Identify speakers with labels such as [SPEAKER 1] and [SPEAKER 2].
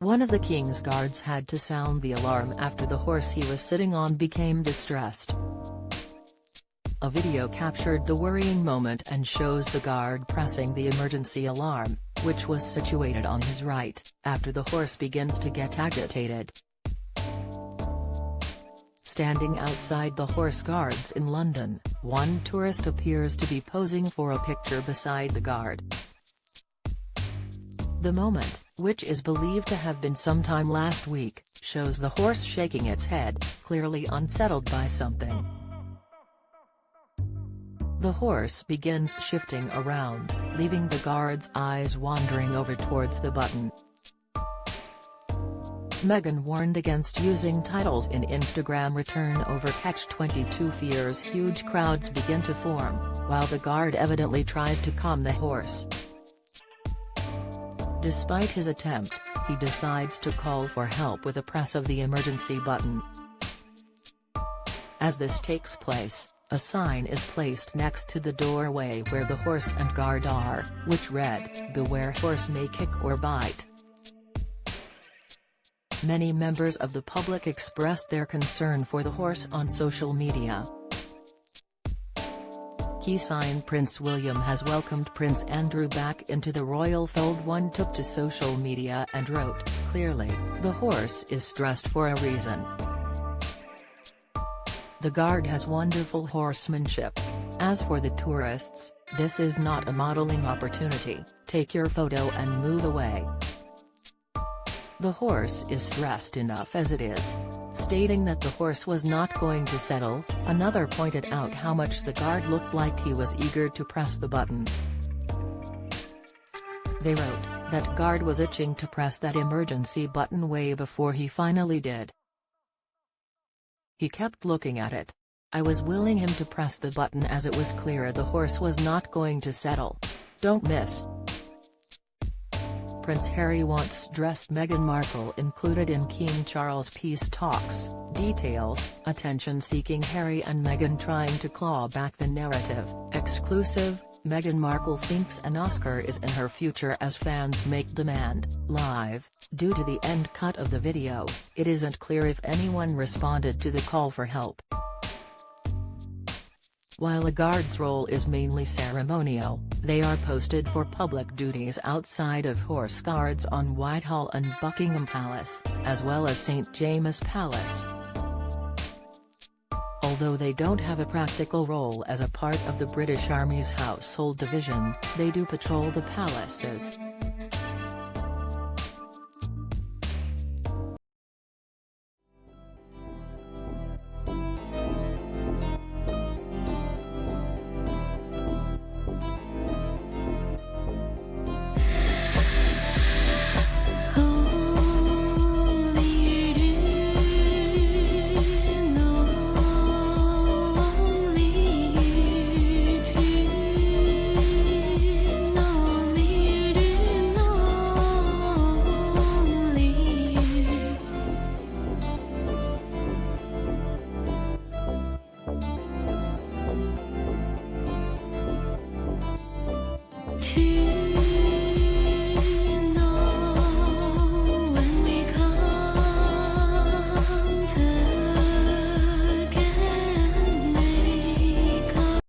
[SPEAKER 1] One of the king's guards had to sound the alarm after the horse he was sitting on became distressed. A video captured the worrying moment and shows the guard pressing the emergency alarm, which was situated on his right, after the horse begins to get agitated. Standing outside the Horse Guards in London, one tourist appears to be posing for a picture beside the guard. The moment, which is believed to have been sometime last week, shows the horse shaking its head, clearly unsettled by something. The horse begins shifting around, leaving the guard's eyes wandering over towards the button. Meghan warned against using titles in Instagram return over Catch-22 fears huge crowds begin to form, while the guard evidently tries to calm the horse. Despite his attempt, he decides to call for help with a press of the emergency button. As this takes place, a sign is placed next to the doorway where the horse and guard are, which read, "Beware horse may kick or bite." Many members of the public expressed their concern for the horse on social media. Keysign Prince William has welcomed Prince Andrew back into the royal fold. One took to social media and wrote, "Clearly, the horse is stressed for a reason. The guard has wonderful horsemanship. As for the tourists, this is not a modeling opportunity, take your photo and move away. The horse is stressed enough as it is." Stating that the horse was not going to settle, another pointed out how much the guard looked like he was eager to press the button. They wrote, "That guard was itching to press that emergency button way before he finally did. He kept looking at it. I was willing him to press the button as it was clear the horse was not going to settle. Don't miss." Prince Harry once dressed Meghan Markle included in King Charles' peace talks. Details, attention-seeking Harry and Meghan trying to claw back the narrative. Exclusive, Meghan Markle thinks an Oscar is in her future as fans make demand. Live, due to the end cut of the video, it isn't clear if anyone responded to the call for help. While a guard's role is mainly ceremonial, they are posted for public duties outside of Horse Guards on Whitehall and Buckingham Palace, as well as St James' Palace. Although they don't have a practical role as a part of the British Army's household division, they do patrol the palaces.